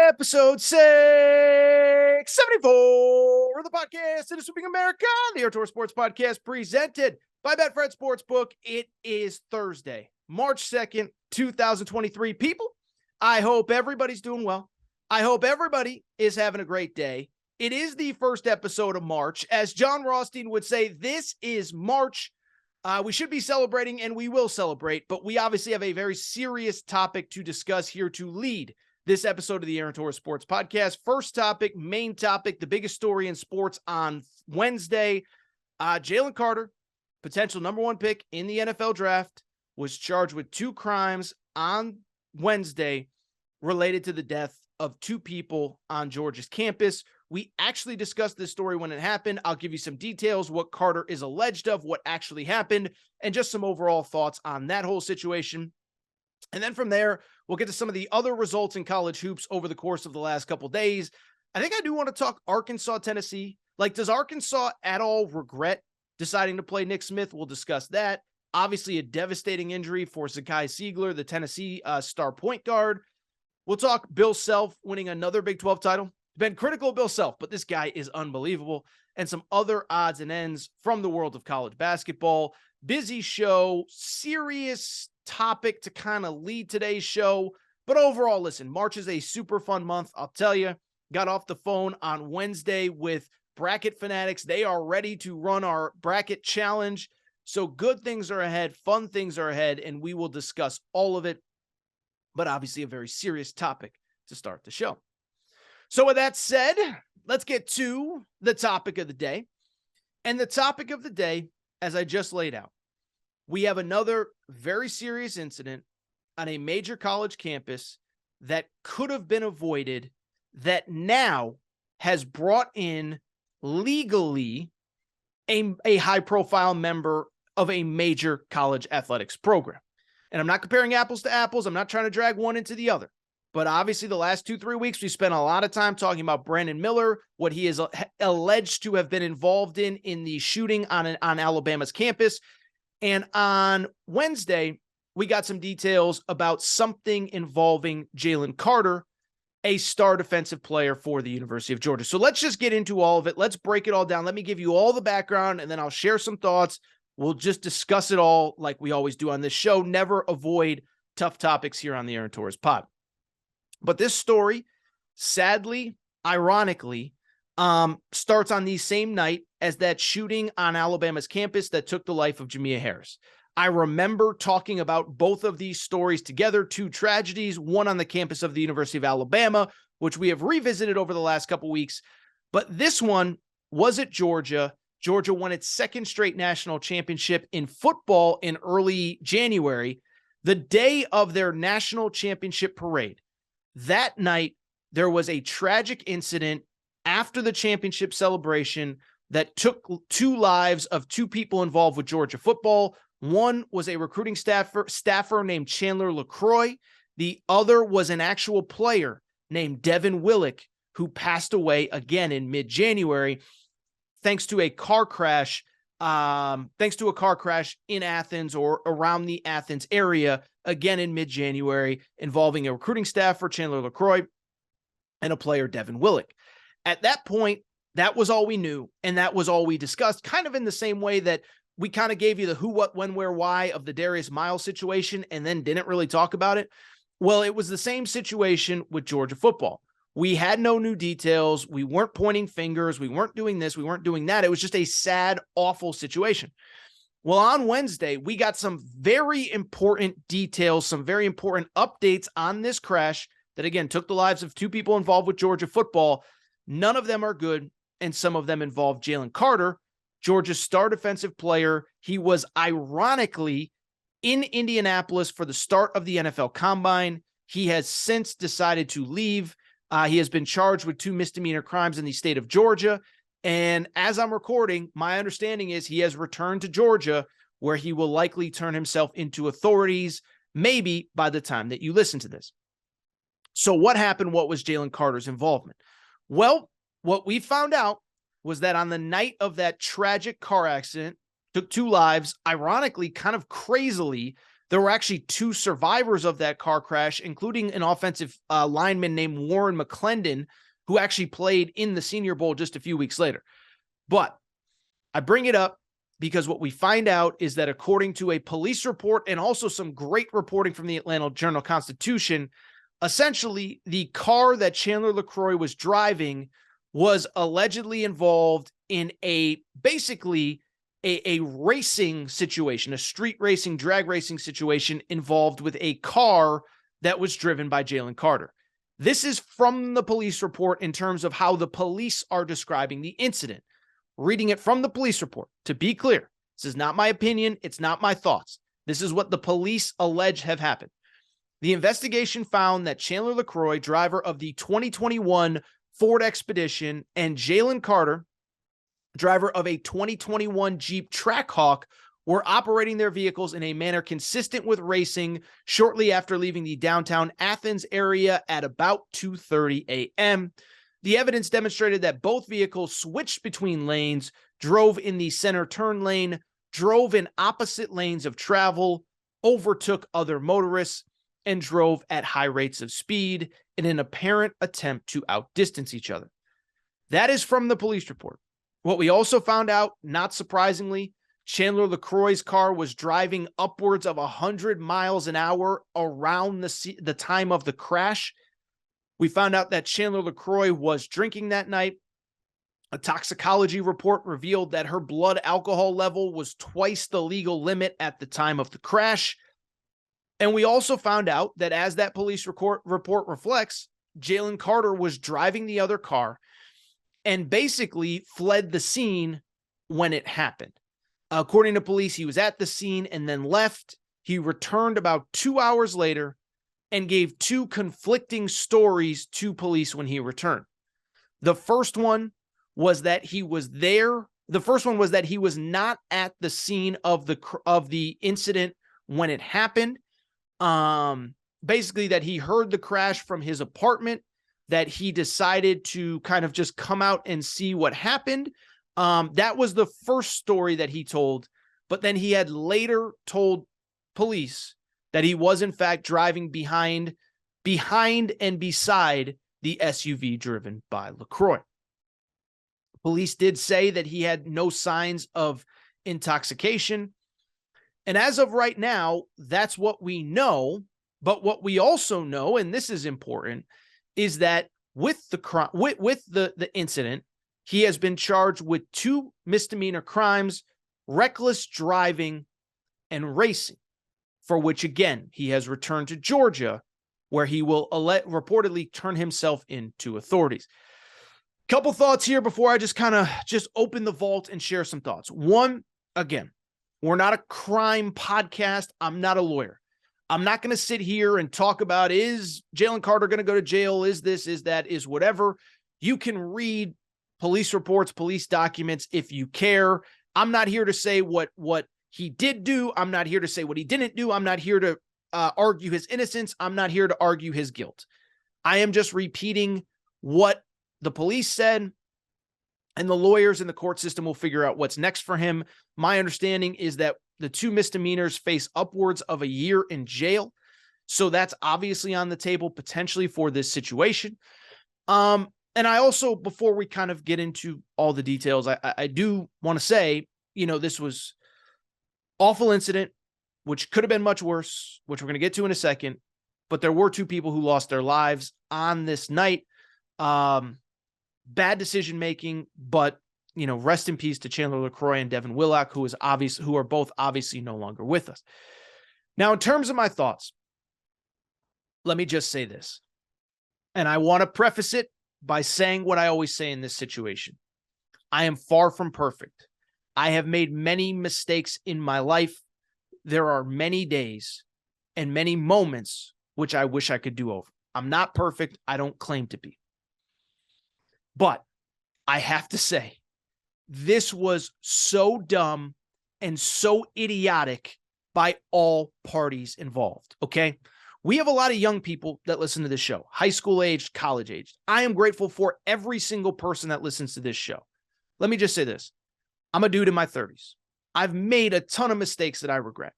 Episode 674 of the podcast. It is Sweeping America, the Outdoor Sports Podcast presented by Betfred Sportsbook. It is Thursday, March 2nd, 2023. People, I hope everybody's doing well. I hope everybody is having a great day. It is the first episode of March. As John Rothstein would say, this is March. We should be celebrating, and we will celebrate, but we obviously have a very serious topic to discuss here to lead this episode of the Aaron Torres Sports Podcast. First topic, main topic, the biggest story in sports on Wednesday. Jalen Carter, potential number one pick in the NFL draft, was charged with two crimes on Wednesday related to the death of two people on Georgia's campus. We actually discussed this story when it happened. I'll give you some details, what Carter is alleged of, what actually happened, and just some overall thoughts on that whole situation. And then from there, we'll get to some of the other results in college hoops over the course of the last couple days. I think I do want to talk Arkansas, Tennessee. Like, does Arkansas at all regret deciding to play Nick Smith? We'll discuss that. Obviously, a devastating injury for Zakai Siegler, the Tennessee star point guard. We'll talk Bill Self winning another Big 12 title. Been critical of Bill Self, but this guy is unbelievable. And some other odds and ends from the world of college basketball. Busy show, serious topic to kind of lead today's show. But overall, listen, March is a super fun month. I'll tell you, got off the phone on Wednesday with Bracket Fanatics. They are ready to run our bracket challenge. So good things are ahead, fun things are ahead, and we will discuss all of it. But obviously a very serious topic to start the show. So with that said, let's get to the topic of the day. And the topic of the day, as I just laid out, we have another very serious incident on a major college campus that could have been avoided, that now has brought in legally a high-profile member of a major college athletics program. And I'm not comparing apples to apples. I'm not trying to drag one into the other. But obviously, the last 2-3 weeks, we spent a lot of time talking about Brandon Miller, what he is alleged to have been involved in the shooting on Alabama's campus. And on Wednesday, we got some details about something involving Jalen Carter, a star defensive player for the University of Georgia. So let's just get into all of it. Let's break it all down. Let me give you all the background, and then I'll share some thoughts. We'll just discuss it all like we always do on this show. Never avoid tough topics here on the Aaron Torres Pod. But this story, sadly, ironically, starts on the same night as that shooting on Alabama's campus that took the life of Jamia Harris. I remember talking about both of these stories together, two tragedies, one on the campus of the University of Alabama, which we have revisited over the last couple weeks. But this one was at Georgia. Georgia won its second straight national championship in football in early January, the day of their national championship parade. That night, there was a tragic incident after the championship celebration that took two lives of two people involved with Georgia football. One was a recruiting staffer named Chandler LaCroix. The other was an actual player named Devin Willick, who passed away again in mid-January thanks to a car crash in Athens or around the Athens area, again in mid-January, involving a recruiting staffer, Chandler LaCroix, and a player, Devin Willick. At that point, that was all we knew, and that was all we discussed, kind of in the same way that we kind of gave you the who, what, when, where, why of the Darius Miles situation and then didn't really talk about it. Well, it was the same situation with Georgia football. We had no new details. We weren't pointing fingers. We weren't doing this. We weren't doing that. It was just a sad, awful situation. Well, on Wednesday, we got some very important details, some very important updates on this crash that, again, took the lives of two people involved with Georgia football. None of them are good, and some of them involve Jalen Carter, Georgia's star defensive player. He was ironically in Indianapolis for the start of the NFL Combine. He has since decided to leave. He has been charged with 2 misdemeanor crimes in the state of Georgia. And as I'm recording, my understanding is he has returned to Georgia, where he will likely turn himself into authorities, maybe by the time that you listen to this. So what happened? What was Jalen Carter's involvement? Well, what we found out was that on the night of that tragic car accident, took 2 lives, ironically, kind of crazily, There were actually 2 survivors of that car crash, including an offensive lineman named Warren McClendon, who actually played in the Senior Bowl just a few weeks later. But I bring it up because what we find out is that according to a police report and also some great reporting from the Atlanta Journal-Constitution, essentially the car that Chandler LaCroix was driving was allegedly involved in basically a racing situation, a street racing, drag racing situation involved with a car that was driven by Jalen Carter. This is from the police report in terms of how the police are describing the incident. Reading it from the police report, to be clear, this is not my opinion. It's not my thoughts. This is what the police allege have happened. The investigation found that Chandler LaCroix, driver of the 2021 Ford Expedition, and Jalen Carter, driver of a 2021 Jeep Trackhawk, were operating their vehicles in a manner consistent with racing shortly after leaving the downtown Athens area at about 2:30 a.m. The evidence demonstrated that both vehicles switched between lanes, drove in the center turn lane, drove in opposite lanes of travel, overtook other motorists, and drove at high rates of speed in an apparent attempt to outdistance each other. That is from the police report. What we also found out, not surprisingly, Chandler LaCroix's car was driving upwards of 100 miles an hour around the time of the crash. We found out that Chandler LaCroix was drinking that night. A toxicology report revealed that her blood alcohol level was twice the legal limit at the time of the crash. And we also found out that, as that police report reflects, Jalen Carter was driving the other car and basically fled the scene when it happened. According to police, he was at the scene and then left. He returned about 2 hours later and gave 2 conflicting stories to police when he returned. The first one was that he was there. The first one was that he was not at the scene of the incident when it happened. Basically that he heard the crash from his apartment, that he decided to kind of just come out and see what happened. That was the first story that he told, but then he had later told police that he was in fact driving behind and beside the SUV driven by LaCroix. Police did say that he had no signs of intoxication. And as of right now, that's what we know. But what we also know, and this is important, is that with the incident, he has been charged with 2 misdemeanor crimes, reckless driving and racing, for which, again, he has returned to Georgia, where he will reportedly turn himself into authorities. Couple thoughts here before I just open the vault and share some thoughts. One, again, we're not a crime podcast. I'm not a lawyer. I'm not going to sit here and talk about, is Jalen Carter going to go to jail? Is this, is that, is whatever. You can read police reports, police documents if you care. I'm not here to say what he did do. I'm not here to say what he didn't do. I'm not here to argue his innocence. I'm not here to argue his guilt. I am just repeating what the police said, and the lawyers in the court system will figure out what's next for him. My understanding is that the 2 misdemeanors face upwards of a year in jail. So that's obviously on the table potentially for this situation. And I also, before we kind of get into all the details, I do want to say, this was awful incident, which could have been much worse, which we're going to get to in a second. But there were 2 people who lost their lives on this night. Bad decision-making, but, rest in peace to Chandler LaCroix and Devin Willock, who are both obviously no longer with us. Now, in terms of my thoughts, let me just say this, and I want to preface it by saying what I always say in this situation. I am far from perfect. I have made many mistakes in my life. There are many days and many moments which I wish I could do over. I'm not perfect. I don't claim to be. But I have to say, this was so dumb and so idiotic by all parties involved, okay? We have a lot of young people that listen to this show, high school aged, college aged. I am grateful for every single person that listens to this show. Let me just say this. I'm a dude in my 30s. I've made a ton of mistakes that I regret.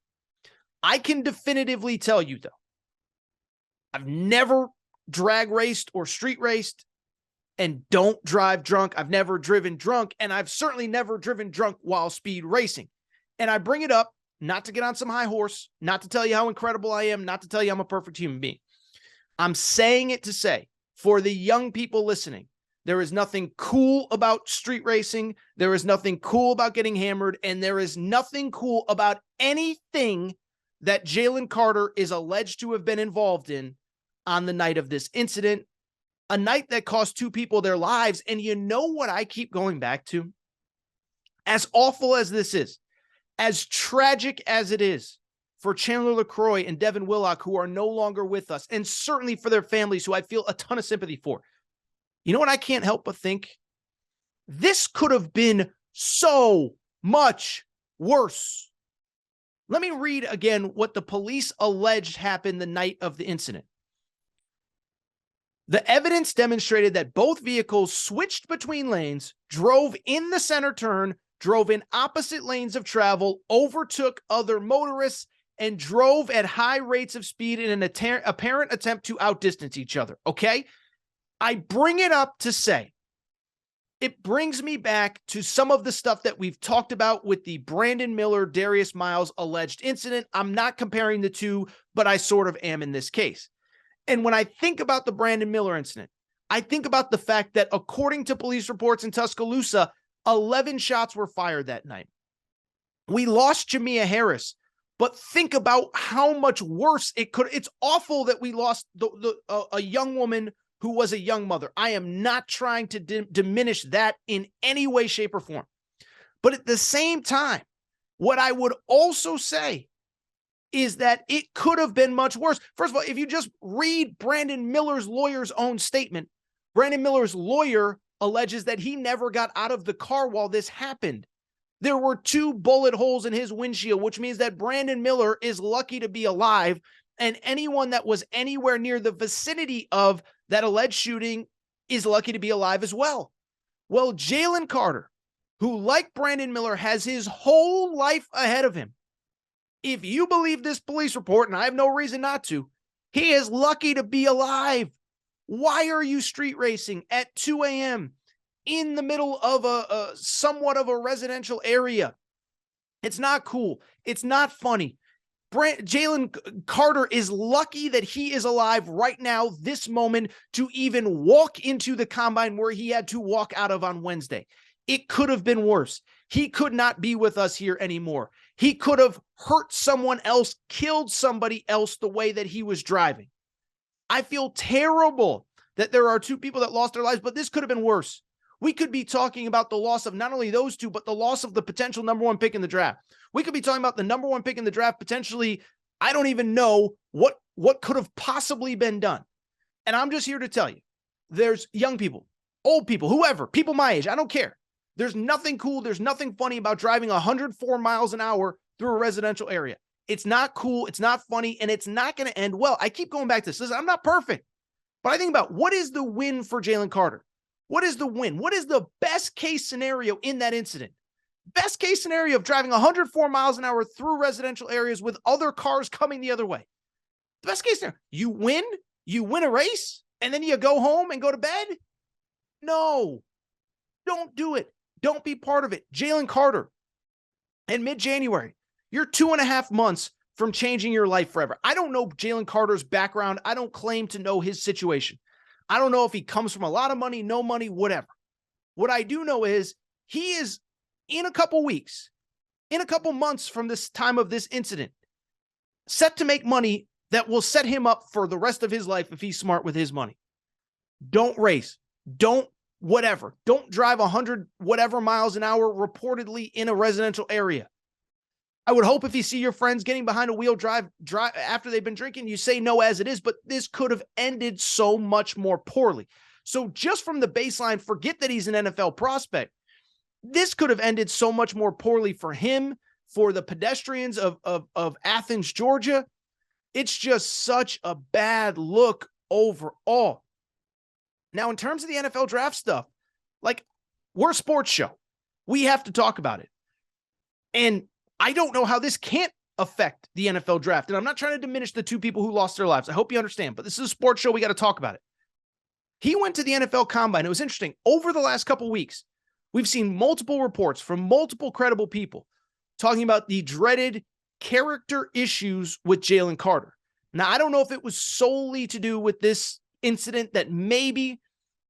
I can definitively tell you, though, I've never drag raced or street raced and don't drive drunk. I've never driven drunk, and I've certainly never driven drunk while speed racing. And I bring it up not to get on some high horse, not to tell you how incredible I am, not to tell you I'm a perfect human being. I'm saying it to say, for the young people listening, there is nothing cool about street racing. There is nothing cool about getting hammered, and there is nothing cool about anything that Jalen Carter is alleged to have been involved in on the night of this incident, a night that cost two people their lives. And you know what I keep going back to? As awful as this is, as tragic as it is for Chandler LaCroix and Devin Willock, who are no longer with us, and certainly for their families, who I feel a ton of sympathy for, you know what I can't help but think? This could have been so much worse. Let me read again what the police alleged happened the night of the incident. The evidence demonstrated that both vehicles switched between lanes, drove in the center turn, drove in opposite lanes of travel, overtook other motorists, and drove at high rates of speed in an apparent attempt to outdistance each other, okay? I bring it up to say, it brings me back to some of the stuff that we've talked about with the Brandon Miller, Darius Miles alleged incident. I'm not comparing the two, but I sort of am in this case. And when I think about the Brandon Miller incident, I think about the fact that according to police reports in Tuscaloosa, 11 shots were fired that night. We lost Jamia Harris, but think about how much worse it could. It's awful that we lost a young woman who was a young mother. I am not trying to diminish that in any way, shape, or form. But at the same time, what I would also say is that it could have been much worse. First of all, if you just read Brandon Miller's lawyer's own statement, Brandon Miller's lawyer alleges that he never got out of the car while this happened. There were 2 bullet holes in his windshield, which means that Brandon Miller is lucky to be alive, and anyone that was anywhere near the vicinity of that alleged shooting is lucky to be alive as well. Well, Jalen Carter, who, like Brandon Miller, has his whole life ahead of him, if you believe this police report, and I have no reason not to, he is lucky to be alive. Why are you street racing at 2 a.m. in the middle of a somewhat of a residential area? It's not cool. It's not funny. Jalen Carter is lucky that he is alive right now, this moment, to even walk into the combine where he had to walk out of on Wednesday. It could have been worse. He could not be with us here anymore. He could have hurt someone else, killed somebody else the way that he was driving. I feel terrible that there are 2 people that lost their lives, but this could have been worse. We could be talking about the loss of not only those 2, but the loss of the potential number 1 pick in the draft. We could be talking about the number 1 pick in the draft, potentially. I don't even know what could have possibly been done. And I'm just here to tell you, there's young people, old people, whoever, people my age, I don't care. There's nothing cool. There's nothing funny about driving 104 miles an hour through a residential area. It's not cool. It's not funny. And it's not going to end well. I keep going back to this. Listen, I'm not perfect, but I think about what is the win for Jalen Carter? What is the win? What is the best case scenario in that incident? Best case scenario of driving 104 miles an hour through residential areas with other cars coming the other way. The best case scenario, you win a race, and then you go home and go to bed? No, don't do it. Don't be part of it. Jalen Carter, in mid-January, you're 2.5 months from changing your life forever. I don't know Jalen Carter's background. I don't claim to know his situation. I don't know if he comes from a lot of money, no money, whatever. What I do know is he is, in a couple weeks, in a couple months from this time of this incident, set to make money that will set him up for the rest of his life if he's smart with his money. Don't race. Don't whatever. Don't drive 100 whatever miles an hour reportedly in a residential area. I would hope if you see your friends getting behind a wheel drive after they've been drinking, you say no as it is, but this could have ended so much more poorly. So just from the baseline, forget that he's an NFL prospect. This could have ended so much more poorly for him, for the pedestrians of Athens, Georgia. It's just such a bad look overall. Now, in terms of the NFL draft stuff, like, we're a sports show. We have to talk about it. And I don't know how this can't affect the NFL draft. And I'm not trying to diminish the two people who lost their lives. I hope you understand, but this is a sports show. We got to talk about it. He went to the NFL Combine. It was interesting. Over the last couple of weeks, we've seen multiple reports from multiple credible people talking about the dreaded character issues with Jalen Carter. Now, I don't know if it was solely to do with this incident that maybe,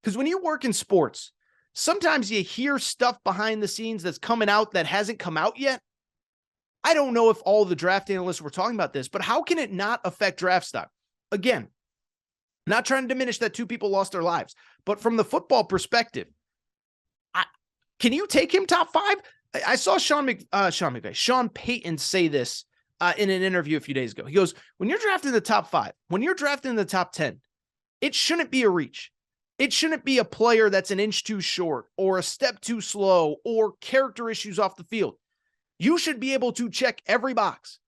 because when you work in sports, sometimes you hear stuff behind the scenes that's coming out that hasn't come out yet. I don't know if all the draft analysts were talking about this, but how can it not affect draft stock? Again, not trying to diminish that two people lost their lives, but from the football perspective, can you take him top 5? I saw Sean Payton say this in an interview a few days ago. He goes, when you're drafting the top 5, when you're drafting the top 10, it shouldn't be a reach. It shouldn't be a player that's an inch too short or a step too slow or character issues off the field. You should be able to check every box.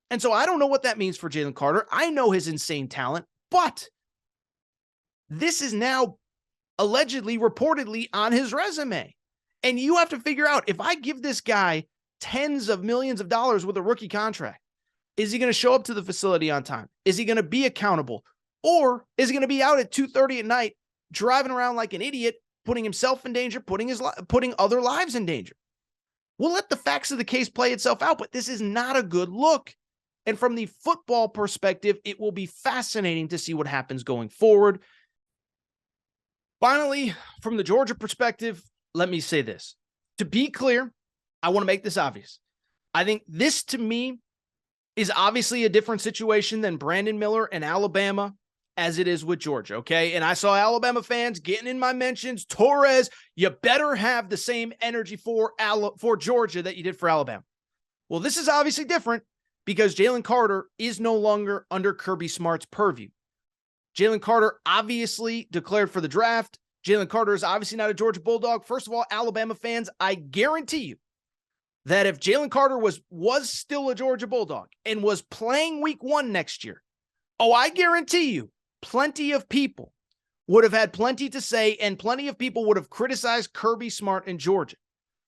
And so I don't know what that means for Jalen Carter. I know his insane talent, but this is now allegedly, reportedly on his resume. And you have to figure out, if I give this guy tens of millions of dollars with a rookie contract, is he going to show up to the facility on time? Is he going to be accountable? Or is he going to be out at 2:30 at night, driving around like an idiot, putting himself in danger, putting other lives in danger? We'll let the facts of the case play itself out, but this is not a good look. And from the football perspective, it will be fascinating to see what happens going forward. Finally, from the Georgia perspective, let me say this. To be clear, I want to make this obvious. I think this, to me, is obviously a different situation than Brandon Miller and Alabama as it is with Georgia, okay? And I saw Alabama fans getting in my mentions, Torres, you better have the same energy for Georgia that you did for Alabama. Well, this is obviously different because Jalen Carter is no longer under Kirby Smart's purview. Jalen Carter obviously declared for the draft. Jalen Carter is obviously not a Georgia Bulldog. First of all, Alabama fans, I guarantee you that if Jalen Carter was still a Georgia Bulldog and was playing week 1 next year, I guarantee you plenty of people would have had plenty to say and plenty of people would have criticized Kirby Smart in Georgia.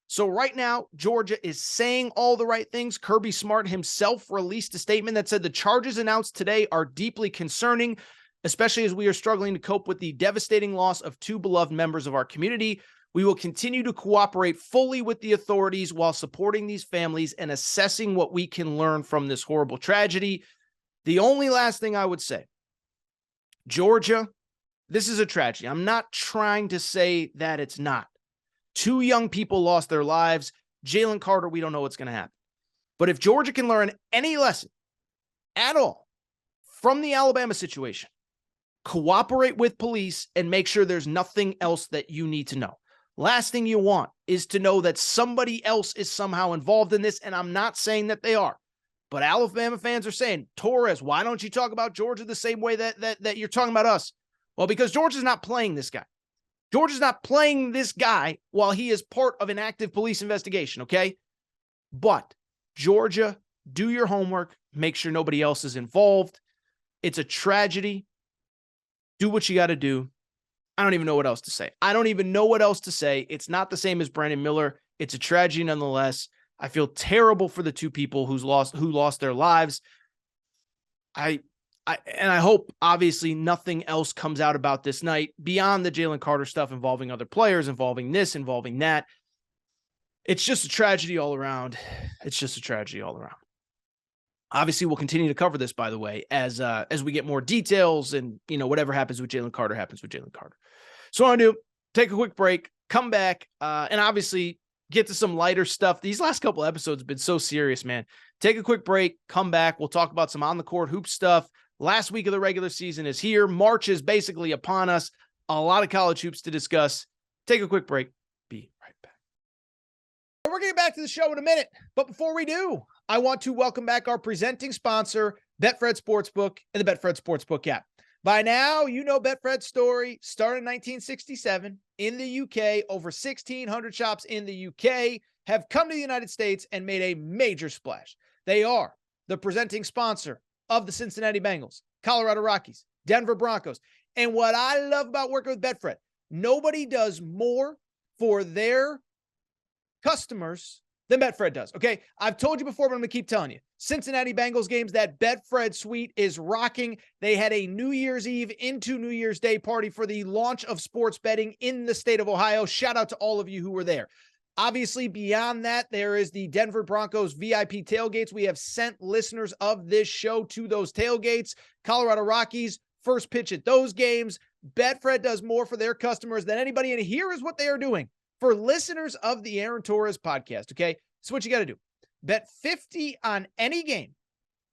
So right now, Georgia is saying all the right things. Kirby Smart himself released a statement that said the charges announced today are deeply concerning, especially as we are struggling to cope with the devastating loss of 2 beloved members of our community. We will continue to cooperate fully with the authorities while supporting these families and assessing what we can learn from this horrible tragedy. The only last thing I would say, Georgia, this is a tragedy. I'm not trying to say that it's not. 2 young people lost their lives. Jalen Carter, we don't know what's going to happen. But if Georgia can learn any lesson at all from the Alabama situation, cooperate with police and make sure there's nothing else that you need to know. Last thing you want is to know that somebody else is somehow involved in this, and I'm not saying that they are. But Alabama fans are saying, Torres, why don't you talk about Georgia the same way that you're talking about us? Well, because Georgia's not playing this guy. Georgia's not playing this guy while he is part of an active police investigation, okay? But Georgia, do your homework. Make sure nobody else is involved. It's a tragedy. Do what you got to do. I don't even know what else to say. It's not the same as Brandon Miller. It's a tragedy nonetheless. I feel terrible for the 2 people who lost their lives. I hope, obviously, nothing else comes out about this night beyond the Jalen Carter stuff involving other players, involving this, involving that. It's just a tragedy all around. Obviously, we'll continue to cover this, by the way, as we get more details and, whatever happens with Jalen Carter happens with Jalen Carter. So what I do, take a quick break, come back, and obviously get to some lighter stuff. These last couple episodes have been so serious, man. Take a quick break, come back. We'll talk about some on-the-court hoop stuff. Last week of the regular season is here. March is basically upon us. A lot of college hoops to discuss. Take a quick break. Be right back. We're going to get back to the show in a minute, but before we do, I want to welcome back our presenting sponsor, Betfred Sportsbook and the Betfred Sportsbook app. By now, you know Betfred's story. Started in 1967 in the UK. Over 1,600 shops in the UK have come to the United States and made a major splash. They are the presenting sponsor of the Cincinnati Bengals, Colorado Rockies, Denver Broncos. And what I love about working with Betfred, nobody does more for their customers than Betfred does, okay? I've told you before, but I'm going to keep telling you. Cincinnati Bengals games, that Betfred suite is rocking. They had a New Year's Eve into New Year's Day party for the launch of sports betting in the state of Ohio. Shout out to all of you who were there. Obviously, beyond that, there is the Denver Broncos VIP tailgates. We have sent listeners of this show to those tailgates. Colorado Rockies, first pitch at those games. Betfred does more for their customers than anybody, and here is what they are doing for listeners of the Aaron Torres podcast, okay? So what you got to do. Bet 50 on any game,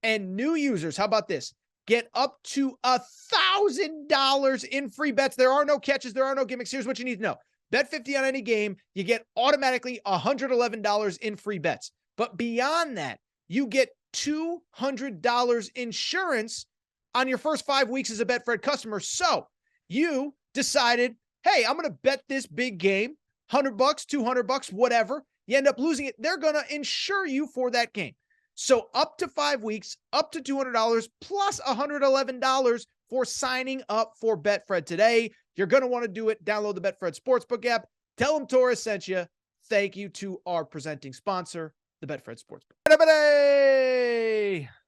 and new users, how about this? Get up to $1,000 in free bets. There are no catches. There are no gimmicks. Here's what you need to know. Bet 50 on any game, you get automatically $111 in free bets. But beyond that, you get $200 insurance on your first 5 weeks as a Betfred customer. So you decided, hey, I'm going to bet this big game, $100, $200, whatever. You end up losing it. They're going to insure you for that game. So up to 5 weeks, up to $200 plus $111 for signing up for Betfred today. You're going to want to do it. Download the Betfred Sportsbook app. Tell them Torres sent you. Thank you to our presenting sponsor, the Betfred Sportsbook.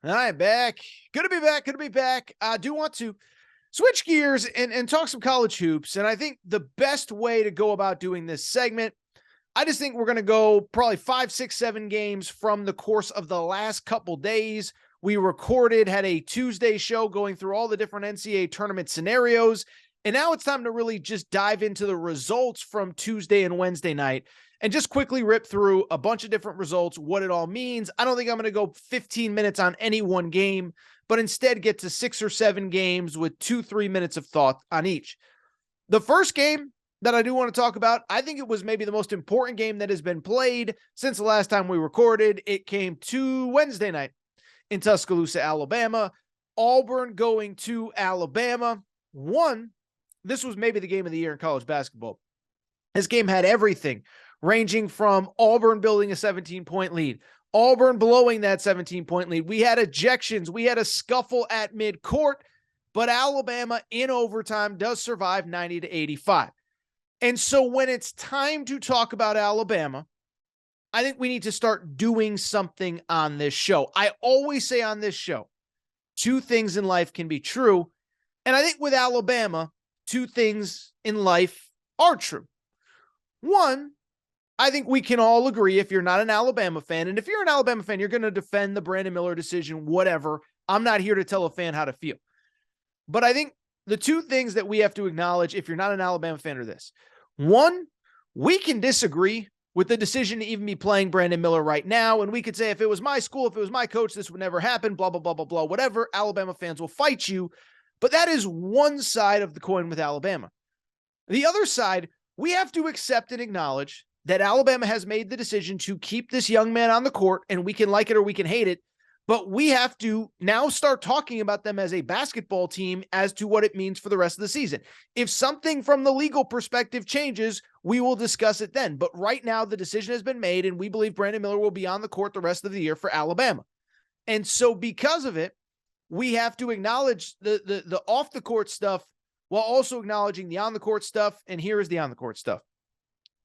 All right, back. Good to be back. I do want to switch gears and talk some college hoops. And I think the best way to go about doing this segment, I just think we're going to go probably 5, 6, 7 games from the course of the last couple days. We had a Tuesday show going through all the different NCAA tournament scenarios. And now it's time to really just dive into the results from Tuesday and Wednesday night and just quickly rip through a bunch of different results, what it all means. I don't think I'm going to go 15 minutes on any one game, but instead get to 6 or 7 games with 2-3 minutes of thought on each. The first game that I do want to talk about, I think it was maybe the most important game that has been played since the last time we recorded. It came to Wednesday night in Tuscaloosa, Alabama. Auburn going to Alabama. This was maybe the game of the year in college basketball. This game had everything, ranging from Auburn building a 17-point lead, Auburn blowing that 17-point lead. We had ejections. We had a scuffle at midcourt, but Alabama in overtime does survive 90-85. And so when it's time to talk about Alabama, I think we need to start doing something on this show. I always say on this show, 2 things in life can be true. And I think with Alabama, 2 things in life are true. 1, I think we can all agree, if you're not an Alabama fan, and if you're an Alabama fan, you're going to defend the Brandon Miller decision, whatever. I'm not here to tell a fan how to feel. But I think the 2 things that we have to acknowledge, if you're not an Alabama fan, are this. 1, we can disagree with the decision to even be playing Brandon Miller right now. And we could say, if it was my school, if it was my coach, this would never happen, blah, blah, blah, blah, blah, whatever. Alabama fans will fight you. But that is one side of the coin with Alabama. The other side, we have to accept and acknowledge that Alabama has made the decision to keep this young man on the court, and we can like it or we can hate it, but we have to now start talking about them as a basketball team as to what it means for the rest of the season. If something from the legal perspective changes, we will discuss it then. But right now, the decision has been made, and we believe Brandon Miller will be on the court the rest of the year for Alabama. And so because of it, we have to acknowledge the off-the-court stuff while also acknowledging the on-the-court stuff, and here is the on-the-court stuff.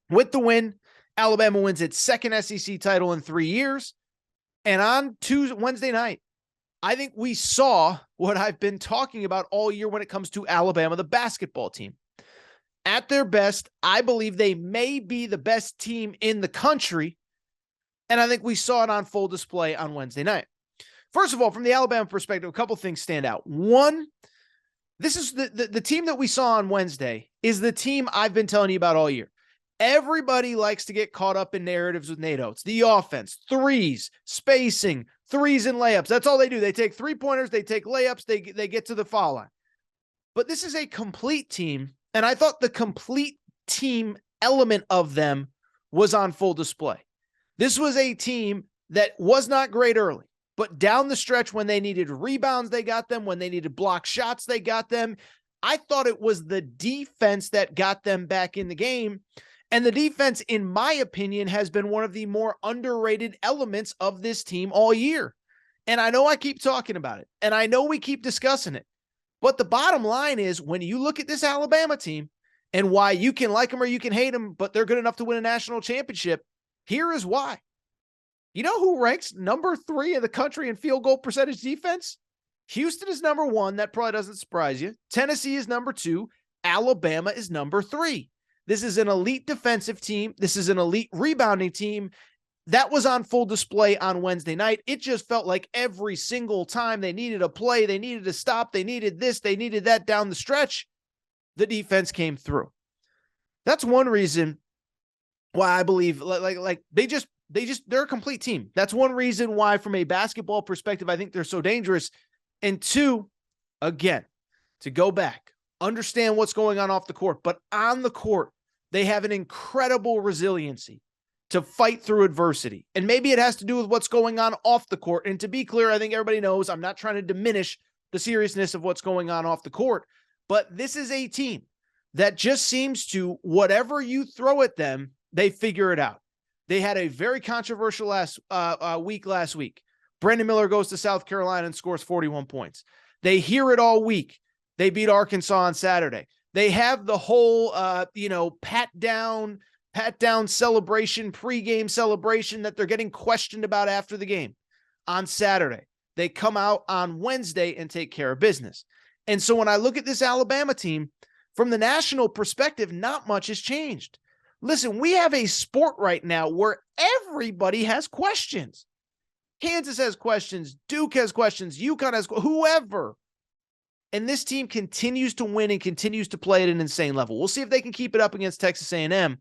With the win, Alabama wins its second SEC title in 3 years, and on Wednesday night, I think we saw what I've been talking about all year when it comes to Alabama, the basketball team. At their best, I believe they may be the best team in the country, and I think we saw it on full display on Wednesday night. First of all, from the Alabama perspective, a couple things stand out. 1, this is the team that we saw on Wednesday is the team I've been telling you about all year. Everybody likes to get caught up in narratives with Nate Oates. The offense, threes, spacing, threes and layups. That's all they do. They take 3-pointers, they take layups, they get to the foul line. But this is a complete team, and I thought the complete team element of them was on full display. This was a team that was not great early, but down the stretch when they needed rebounds, they got them. When they needed block shots, they got them. I thought it was the defense that got them back in the game. And the defense, in my opinion, has been one of the more underrated elements of this team all year. And I know I keep talking about it, and I know we keep discussing it. But the bottom line is, when you look at this Alabama team and why you can like them or you can hate them, but they're good enough to win a national championship, here is why. You know who ranks number 3 in the country in field goal percentage defense? Houston is number 1. That probably doesn't surprise you. Tennessee is number 2. Alabama is number 3. This is an elite defensive team. This is an elite rebounding team. That was on full display on Wednesday night. It just felt like every single time they needed a play, they needed to stop, they needed this, they needed that down the stretch, the defense came through. That's one reason why I believe they're a complete team. That's one reason why, from a basketball perspective, I think they're so dangerous. And two, again, to go back, understand what's going on off the court, but on the court, they have an incredible resiliency to fight through adversity. And maybe it has to do with what's going on off the court. And to be clear, I think everybody knows I'm not trying to diminish the seriousness of what's going on off the court, but this is a team that just seems to, whatever you throw at them, they figure it out. They had a very controversial week last week. Brandon Miller goes to South Carolina and scores 41 points. They hear it all week. They beat Arkansas on Saturday. They have the whole, pat down celebration, pregame celebration that they're getting questioned about after the game on Saturday. They come out on Wednesday and take care of business. And so when I look at this Alabama team, from the national perspective, not much has changed. Listen, we have a sport right now where everybody has questions. Kansas has questions. Duke has questions. UConn has whoever. And this team continues to win and continues to play at an insane level. We'll see if they can keep it up against Texas A&M.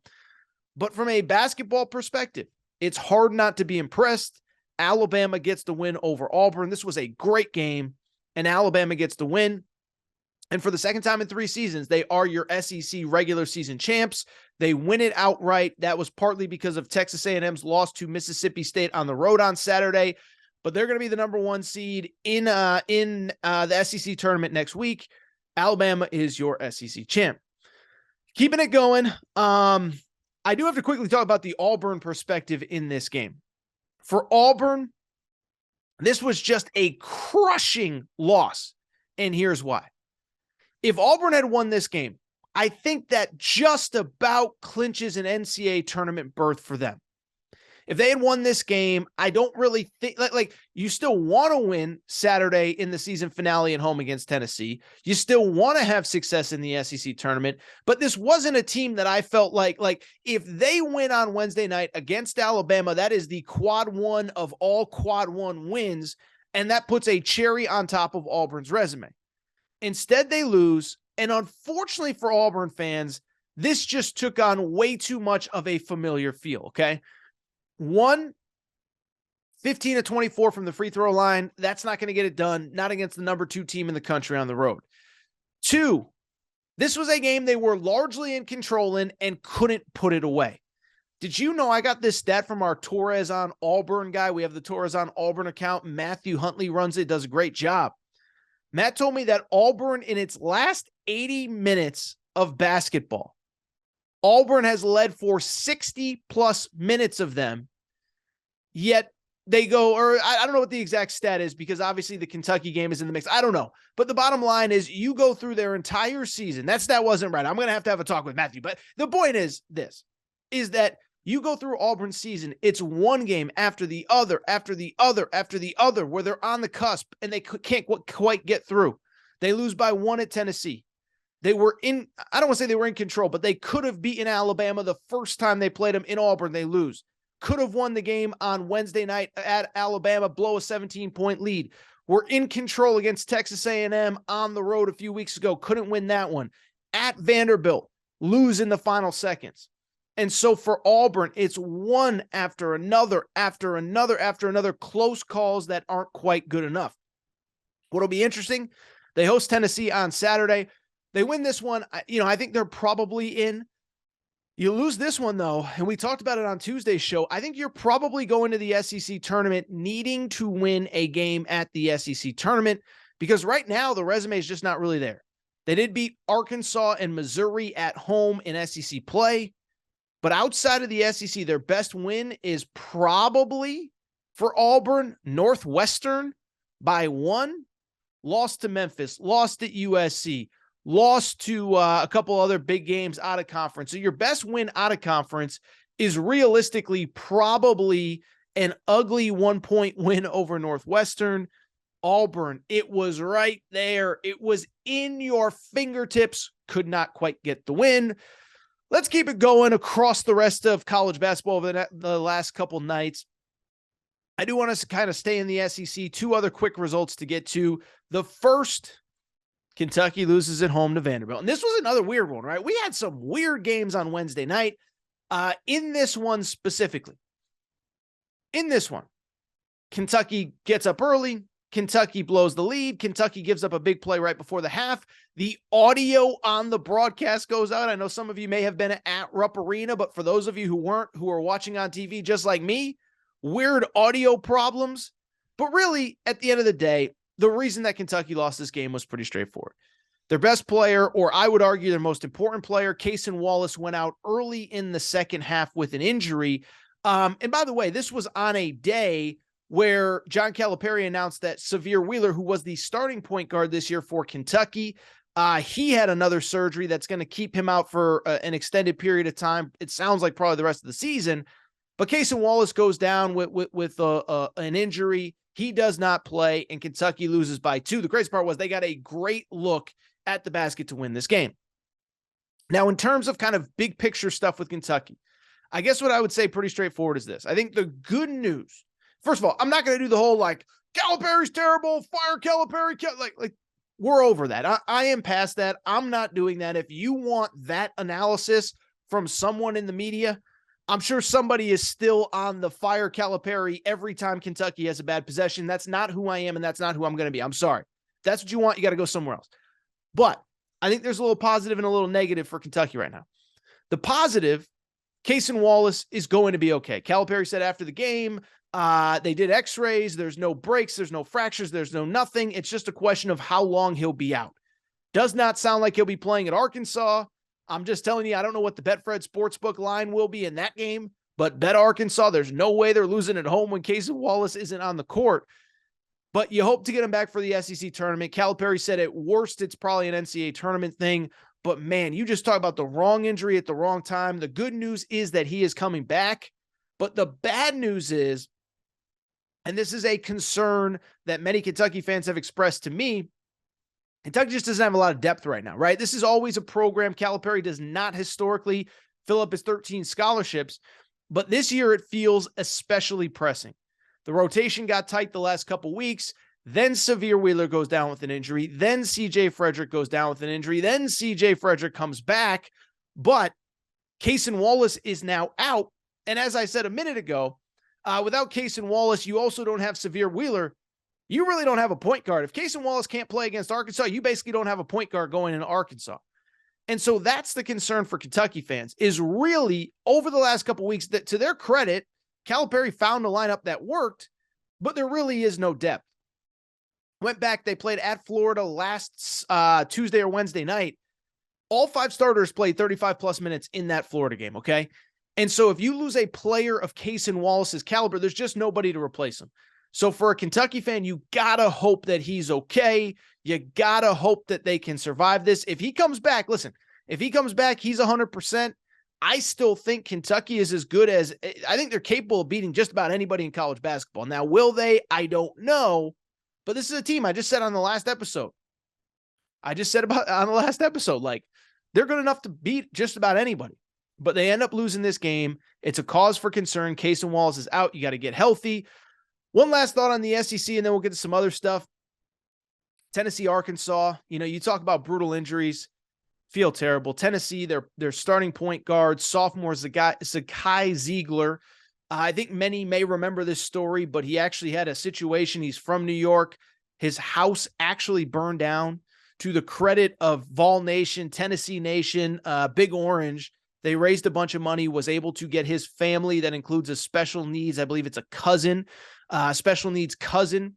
But from a basketball perspective, it's hard not to be impressed. Alabama gets the win over Auburn. This was a great game, and Alabama gets the win. And for the second time in 3 seasons, they are your SEC regular season champs. They win it outright. That was partly because of Texas A&M's loss to Mississippi State on the road on Saturday. But they're going to be the number 1 seed in the SEC tournament next week. Alabama is your SEC champ. Keeping it going. I do have to quickly talk about the Auburn perspective in this game. For Auburn, this was just a crushing loss. And here's why. If Auburn had won this game, I think that just about clinches an NCAA tournament berth for them. If they had won this game, I don't really think like you still want to win Saturday in the season finale at home against Tennessee. You still want to have success in the SEC tournament, but this wasn't a team that I felt like if they win on Wednesday night against Alabama, that is the quad 1 of all quad 1 wins, and that puts a cherry on top of Auburn's resume. Instead, they lose, and unfortunately for Auburn fans, this just took on way too much of a familiar feel, okay? 15 of 24 from the free throw line. That's not going to get it done. Not against the number 2 team in the country on the road. 2, this was a game they were largely in control in and couldn't put it away. Did you know I got this stat from our Torres on Auburn guy? We have the Torres on Auburn account. Matthew Huntley runs it, does a great job. Matt told me that Auburn, in its last 80 minutes of basketball, Auburn has led for 60-plus minutes of them, yet they go, or I don't know what the exact stat is because obviously the Kentucky game is in the mix. I don't know. But the bottom line is you go through their entire season. That stat wasn't right. I'm going to have a talk with Matthew. But the point is this, is that you go through Auburn's season, it's one game after the other, where they're on the cusp and they can't quite get through. They lose by 1 at Tennessee. They were I don't want to say they were in control, but they could have beaten Alabama the first time they played them in Auburn. They lose. Could have won the game on Wednesday night at Alabama, blow a 17-point lead. Were in control against Texas A&M on the road a few weeks ago. Couldn't win that one. At Vanderbilt, lose in the final seconds. And so for Auburn, it's one after another, close calls that aren't quite good enough. What'll be interesting, they host Tennessee on Saturday. They win this one. I think they're probably in. You lose this one, though, and we talked about it on Tuesday's show. I think you're probably going to the SEC tournament needing to win a game at the SEC tournament because right now the resume is just not really there. They did beat Arkansas and Missouri at home in SEC play. But outside of the SEC, their best win is probably for Auburn, Northwestern by 1, lost to Memphis, lost at USC, lost to a couple other big games out of conference. So your best win out of conference is realistically probably An ugly 1-point win over Northwestern. Auburn, it was right there. It was in your fingertips. Could not quite get the win. Let's keep it going across the rest of college basketball over the last couple nights. I do want us to kind of stay in the SEC. Two other quick results to get to. The first, Kentucky loses at home to Vanderbilt. And this was another weird one, right? We had some weird games on Wednesday night. In this one specifically. In this one, Kentucky gets up early. Kentucky blows the lead. Kentucky gives up a big play right before the half. The audio on the broadcast goes out. I know some of you may have been at Rupp Arena, but for those of you who weren't, who are watching on TV just like me, weird audio problems. But really, at the end of the day, the reason that Kentucky lost this game was pretty straightforward. Their best player, or I would argue their most important player, Cason Wallace, went out early in the second half with an injury. And by the way, this was on a day where John Calipari announced that Sahvir Wheeler, who was the starting point guard this year for Kentucky, he had another surgery that's going to keep him out for an extended period of time. It sounds like probably the rest of the season. But Cason Wallace goes down with an injury. He does not play, and Kentucky loses by 2. The crazy part was they got a great look at the basket to win this game. Now, in terms of kind of big picture stuff with Kentucky, I guess what I would say pretty straightforward is this. I think the good news, first of all, I'm not going to do the whole like Calipari's terrible, fire Calipari, like we're over that. I am past that. I'm not doing that. If you want that analysis from someone in the media, I'm sure somebody is still on the fire Calipari every time Kentucky has a bad possession. That's not who I am, and that's not who I'm going to be. I'm sorry. If that's what you want, you got to go somewhere else. But I think there's a little positive and a little negative for Kentucky right now. The positive, Cason Wallace is going to be okay. Calipari said after the game, they did x-rays. There's no breaks. There's no fractures. There's no nothing. It's just a question of how long he'll be out. Does not sound like he'll be playing at Arkansas. I'm just telling you, I don't know what the Betfred Sportsbook line will be in that game, but bet Arkansas, there's no way they're losing at home when Cason Wallace isn't on the court. But you hope to get him back for the SEC tournament. Calipari said at worst, it's probably an NCAA tournament thing. But man, you just talk about the wrong injury at the wrong time. The good news is that he is coming back. But the bad news is, and this is a concern that many Kentucky fans have expressed to me, Kentucky just doesn't have a lot of depth right now, right? This is always a program. Calipari does not historically fill up his 13 scholarships, but this year it feels especially pressing. The rotation got tight the last couple weeks. Then Sahvir Wheeler goes down with an injury. Then CJ Frederick goes down with an injury. Then CJ Frederick comes back, but Cason Wallace is now out. And as I said a minute ago, without Cason Wallace, you also don't have Sahvir Wheeler. You really don't have a point guard. If Cason Wallace can't play against Arkansas, you basically don't have a point guard going into Arkansas. And so that's the concern for Kentucky fans, is really over the last couple weeks that, to their credit, Calipari found a lineup that worked, but there really is no depth. Went back, they played at Florida last Tuesday or Wednesday night. All 5 starters played 35 plus minutes in that Florida game, okay? And so if you lose a player of Cason Wallace's caliber, there's just nobody to replace him. So for a Kentucky fan, you gotta hope that he's okay. You gotta hope that they can survive this. If he comes back, listen, if he comes back, he's 100%. I still think Kentucky is as good as, I think they're capable of beating just about anybody in college basketball. Now, will they? I don't know. But this is a team I just said on the last episode. Like, they're good enough to beat just about anybody. But they end up losing this game. It's a cause for concern. Cason Wallace is out. You got to get healthy. One last thought on the SEC, and then we'll get to some other stuff. Tennessee, Arkansas. You know, you talk about brutal injuries. Feel terrible. Tennessee, their starting point guard, sophomore Zakai Ziegler. I think many may remember this story, but he actually had a situation. He's from New York. His house actually burned down. To the credit of Vol Nation, Tennessee Nation, Big Orange, they raised a bunch of money, was able to get his family that includes a special needs, I believe it's a cousin, special needs cousin,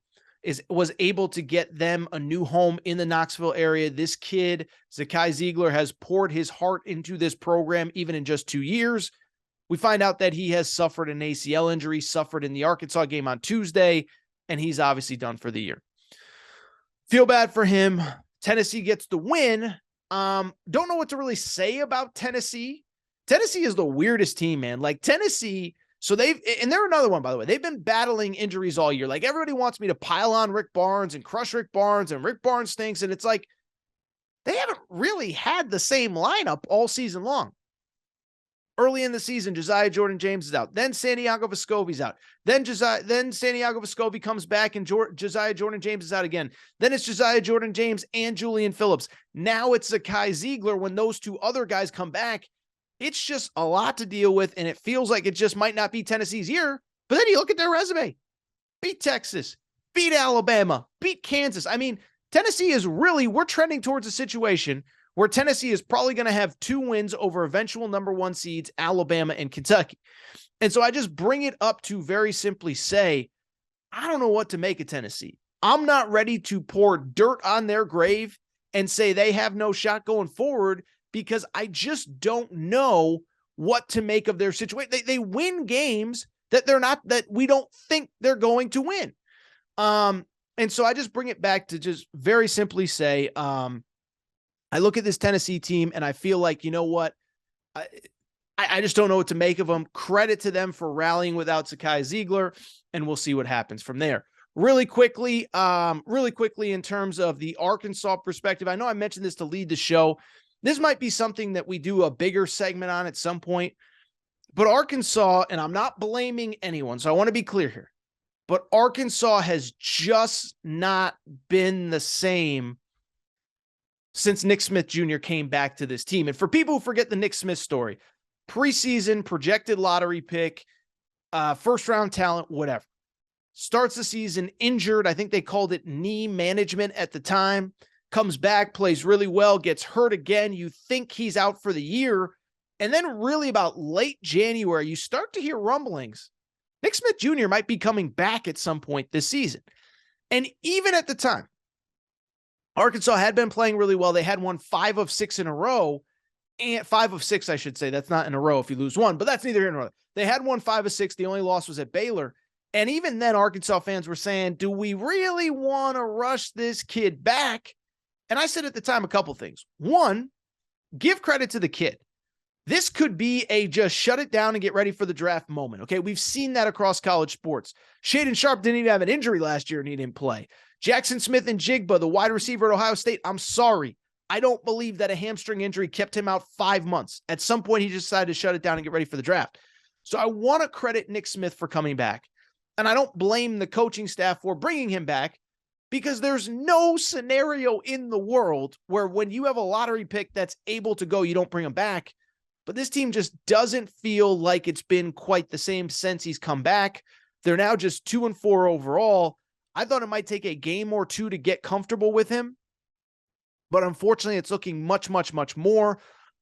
was able to get them a new home in the Knoxville area. This kid, Zakai Ziegler, has poured his heart into this program even in just 2 years. We find out that he has suffered an ACL injury, suffered in the Arkansas game on Tuesday, and he's obviously done for the year. Feel bad for him. Tennessee gets the win. Don't know what to really say about Tennessee. Tennessee is the weirdest team, man. Like, Tennessee So and they're another one, by the way. They've been battling injuries all year. Like, everybody wants me to pile on Rick Barnes and crush Rick Barnes, and Rick Barnes stinks. And it's like, they haven't really had the same lineup all season long. Early in the season, Josiah Jordan-James is out. Then Santiago Vescovi's out. Then Santiago Vescovi comes back, and Josiah Jordan-James is out again. Then it's Josiah Jordan-James and Julian Phillips. Now it's Zakai Ziegler. When those two other guys come back, it's just a lot to deal with, and it feels like it just might not be Tennessee's year. But then you look at their resume. Beat Texas. Beat Alabama. Beat Kansas. I mean, Tennessee is really, we're trending towards a situation where Tennessee is probably going to have 2 wins over eventual number 1 seeds, Alabama and Kentucky. And so I just bring it up to very simply say, I don't know what to make of Tennessee. I'm not ready to pour dirt on their grave and say they have no shot going forward, because I just don't know what to make of their situation. They win games that we don't think they're going to win. And so I just bring it back to just very simply say, I look at this Tennessee team and I feel like, you know what? I just don't know what to make of them. Credit to them for rallying without Zakai Ziegler, and we'll see what happens from there. Really quickly in terms of the Arkansas perspective, I know I mentioned this to lead the show. This might be something that we do a bigger segment on at some point, but Arkansas, and I'm not blaming anyone, so I want to be clear here, but Arkansas has just not been the same since Nick Smith Jr. came back to this team. And for people who forget the Nick Smith story, preseason, projected lottery pick, first round talent, whatever. Starts the season injured. I think they called it knee management at the time. Comes back, plays really well, gets hurt again. You think he's out for the year. And then really about late January, you start to hear rumblings. Nick Smith Jr. might be coming back at some point this season. And even at the time, Arkansas had been playing really well. They had won 5 of 6 in a row. And 5 of 6, I should say. That's not in a row if you lose one, but that's neither here nor there. They had won 5 of 6. The only loss was at Baylor. And even then, Arkansas fans were saying, do we really want to rush this kid back? And I said at the time a couple things. One, give credit to the kid. This could be a just shut it down and get ready for the draft moment. Okay, we've seen that across college sports. Shaden Sharp didn't even have an injury last year and he didn't play. Jackson Smith and Jigba, the wide receiver at Ohio State, I'm sorry. I don't believe that a hamstring injury kept him out 5 months. At some point, he just decided to shut it down and get ready for the draft. So I want to credit Nick Smith for coming back. And I don't blame the coaching staff for bringing him back, because there's no scenario in the world where when you have a lottery pick that's able to go, you don't bring him back. But this team just doesn't feel like it's been quite the same since he's come back. They're now just 2-4 overall. I thought it might take a game or two to get comfortable with him, but unfortunately it's looking much, much, much more.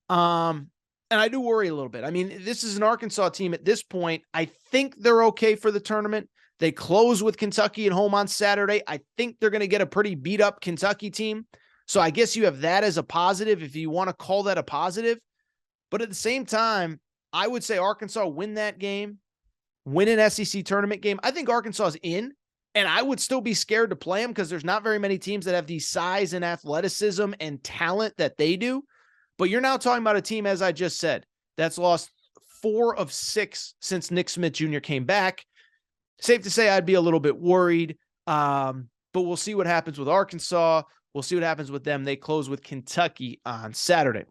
And I do worry a little bit. I mean, this is an Arkansas team at this point. I think they're okay for the tournament. They close with Kentucky at home on Saturday. I think they're going to get a pretty beat up Kentucky team. So I guess you have that as a positive if you want to call that a positive. But at the same time, I would say Arkansas win that game, win an SEC tournament game. I think Arkansas is in, and I would still be scared to play them because there's not very many teams that have the size and athleticism and talent that they do. But you're now talking about a team, as I just said, that's lost 4 of 6 since Nick Smith Jr. came back. Safe to say I'd be a little bit worried, but we'll see what happens with Arkansas. We'll see what happens with them. They close with Kentucky on Saturday.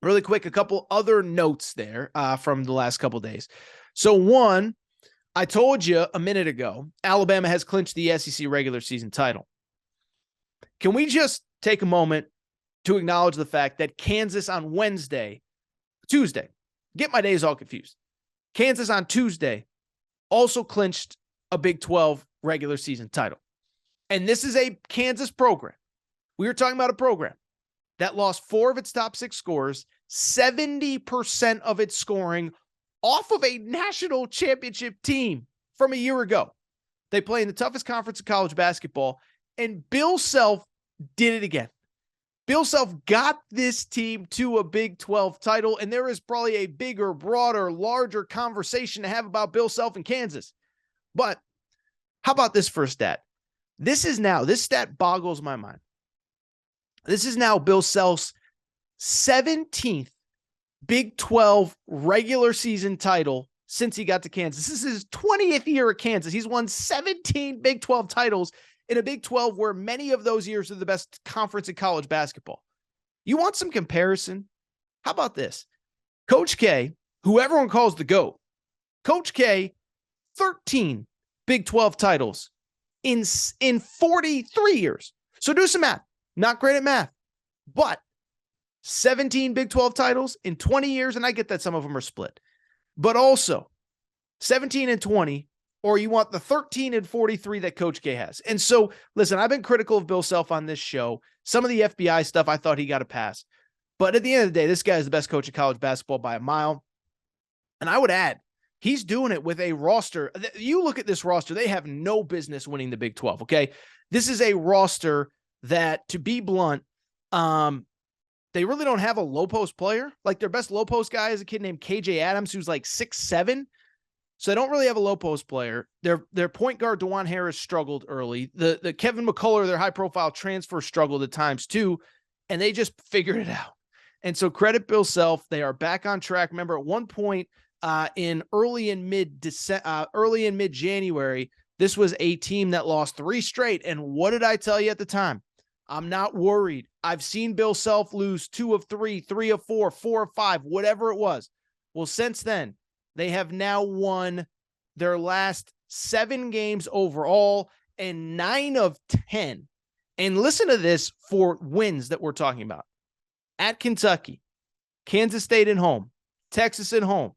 Really quick, a couple other notes there from the last couple days. So one, I told you a minute ago, Alabama has clinched the SEC regular season title. Can we just take a moment to acknowledge the fact that Kansas on Tuesday, get my days all confused. Kansas on Tuesday also clinched a Big 12 regular season title. And this is a Kansas program. We were talking about a program that lost 4 of its top 6 scorers, 70% of its scoring off of a national championship team from a year ago. They play in the toughest conference in college basketball, and Bill Self did it again. Bill Self got this team to a Big 12 title, and there is probably a bigger, broader, larger conversation to have about Bill Self in Kansas. But how about this for a stat? This stat boggles my mind. This is now Bill Self's 17th Big 12 regular season title since he got to Kansas. This is his 20th year at Kansas. He's won 17 Big 12 titles in a Big 12 where many of those years are the best conference in college basketball. You want some comparison? How about this? Coach K, who everyone calls the GOAT, Coach K, 13 Big 12 titles in 43 years. So do some math. Not great at math, but 17 Big 12 titles in 20 years, and I get that some of them are split, but also 17 and 20, or you want the 13 and 43 that Coach K has. And so, listen, I've been critical of Bill Self on this show. Some of the FBI stuff, I thought he got a pass. But at the end of the day, this guy is the best coach of college basketball by a mile. And I would add, he's doing it with a roster. You look at this roster, they have no business winning the Big 12, okay? This is a roster that, to be blunt, they really don't have a low post player. Like their best low post guy is a kid named KJ Adams, who's like 6'7". So they don't really have a low post player. Their point guard, DeJuan Harris, struggled early. The Kevin McCullough, their high profile transfer, struggled at times too. And they just figured it out. And so credit Bill Self. They are back on track. Remember at one point in early and mid January, this was a team that lost 3 straight. And what did I tell you at the time? I'm not worried. I've seen Bill Self lose 2 of 3, 3 of 4, 4 of 5, whatever it was. Well, since then, they have now won their last 7 games overall and 9 of 10. And listen to this for wins that we're talking about. At Kentucky, Kansas State at home, Texas at home,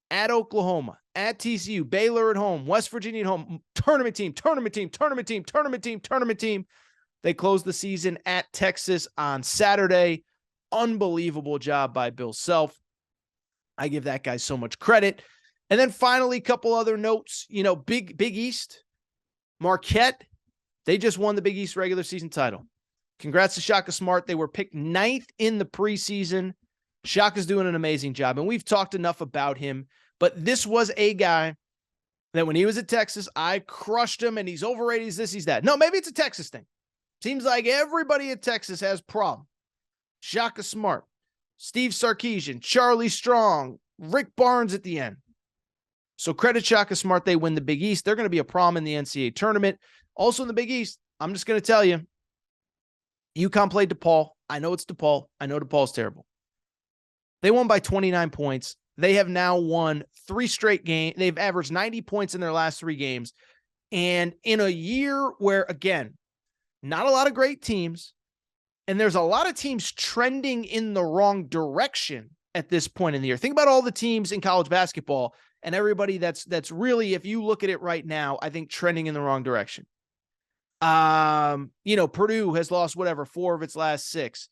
at Oklahoma, at TCU, Baylor at home, West Virginia at home, tournament team. They closed the season at Texas on Saturday. Unbelievable job by Bill Self. I give that guy so much credit. And then finally, a couple other notes. Big East, Marquette, they just won the Big East regular season title. Congrats to Shaka Smart. They were picked 9th in the preseason. Shaka's doing an amazing job, and we've talked enough about him. But this was a guy that when he was at Texas, I crushed him, and he's overrated, he's this, he's that. No, maybe it's a Texas thing. Seems like everybody at Texas has problem. Shaka Smart, Steve Sarkisian, Charlie Strong, Rick Barnes at the end. So credit Shaka Smart. They win the Big East. They're going to be a problem in the NCAA tournament. Also in the Big East, I'm just going to tell you, UConn played DePaul. I know it's DePaul. I know DePaul's terrible. They won by 29 points. They have now won 3 straight games. They've averaged 90 points in their last 3 games. And in a year where, again, not a lot of great teams, and there's a lot of teams trending in the wrong direction at this point in the year. Think about all the teams in college basketball and everybody that's really, if you look at it right now, I think trending in the wrong direction. Purdue has lost 4 of its last 6.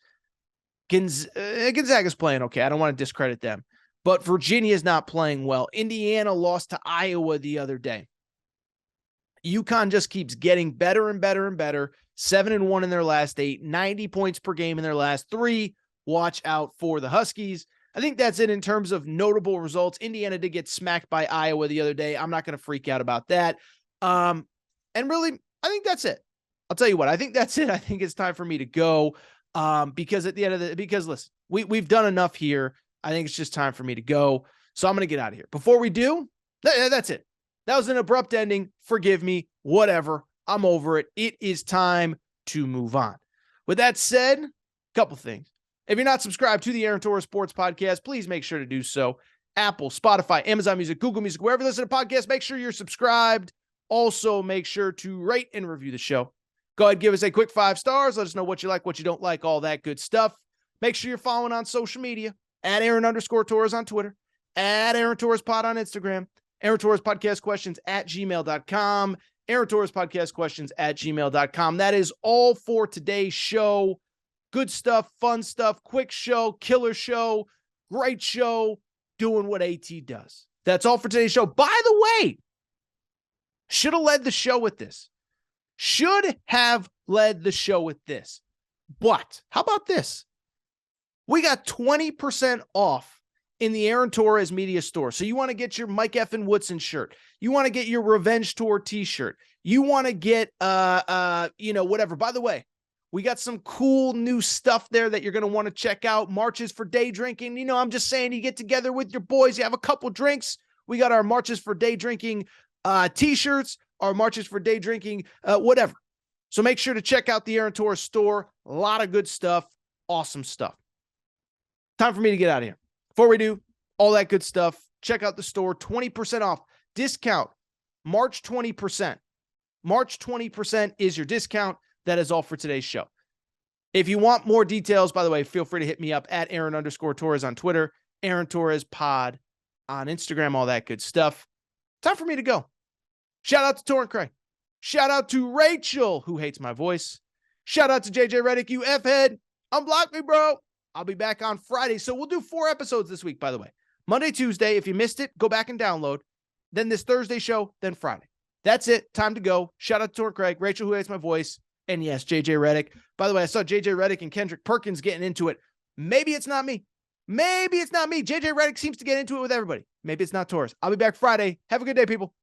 Gonzaga's playing okay. I don't want to discredit them, but Virginia's not playing well. Indiana lost to Iowa the other day. UConn just keeps getting better and better and better. 7-1 in their last 8, 90 points per game in their last 3. Watch out for the Huskies. I think that's it in terms of notable results. Indiana did get smacked by Iowa the other day. I'm not going to freak out about that. And really, I think that's it. I'll tell you what, I think that's it. I think it's time for me to go. Because at the end of listen, we've done enough here. I think it's just time for me to go. So I'm going to get out of here. Before we do, that's it. That was an abrupt ending. Forgive me. Whatever. I'm over it. It is time to move on. With that said, a couple things. If you're not subscribed to the Aaron Torres Sports Podcast, please make sure to do so. Apple, Spotify, Amazon Music, Google Music, wherever you listen to podcasts, make sure you're subscribed. Also, make sure to rate and review the show. Go ahead, give us a quick 5 stars. Let us know what you like, what you don't like, all that good stuff. Make sure you're following on social media at Aaron_Torres on Twitter, at Aaron Torres Pod on Instagram, Aaron Torres Podcast Questions at gmail.com, Aaron Torres Podcast Questions at gmail.com. That is all for today's show. Good stuff, fun stuff, quick show, killer show, great show, doing what AT does. That's all for today's show. By the way, should have led the show with this. But how about this? We got 20% off in the Aaron Torres Media Store. So you want to get your Mike F. and Woodson shirt. You want to get your Revenge Tour t-shirt. You want to get, whatever. By the way, we got some cool new stuff there that you're going to want to check out. Marches for day drinking. I'm just saying, you get together with your boys, you have a couple drinks. We got our Marches for Day Drinking t-shirts, our Marches for Day Drinking, whatever. So make sure to check out the Aaron Torres store. A lot of good stuff. Awesome stuff. Time for me to get out of here. Before we do all that good stuff, check out the store. 20% off. Discount. March 20%. March 20% is your discount. That is all for today's show. If you want more details, by the way, feel free to hit me up at Aaron_Torres on Twitter, Aaron Torres Pod on Instagram, all that good stuff. Time for me to go. Shout out to Torrent Craig. Shout out to Rachel, who hates my voice. Shout out to JJ Redick, you F-head. Unblock me, bro. I'll be back on Friday. So we'll do 4 episodes this week, by the way. Monday, Tuesday. If you missed it, go back and download. Then this Thursday show, then Friday. That's it. Time to go. Shout out to Torrent Craig, Rachel, who hates my voice, and yes, JJ Redick. By the way, I saw JJ Redick and Kendrick Perkins getting into it. Maybe it's not me. Maybe it's not me. JJ Redick seems to get into it with everybody. Maybe it's not Torres. I'll be back Friday. Have a good day, people.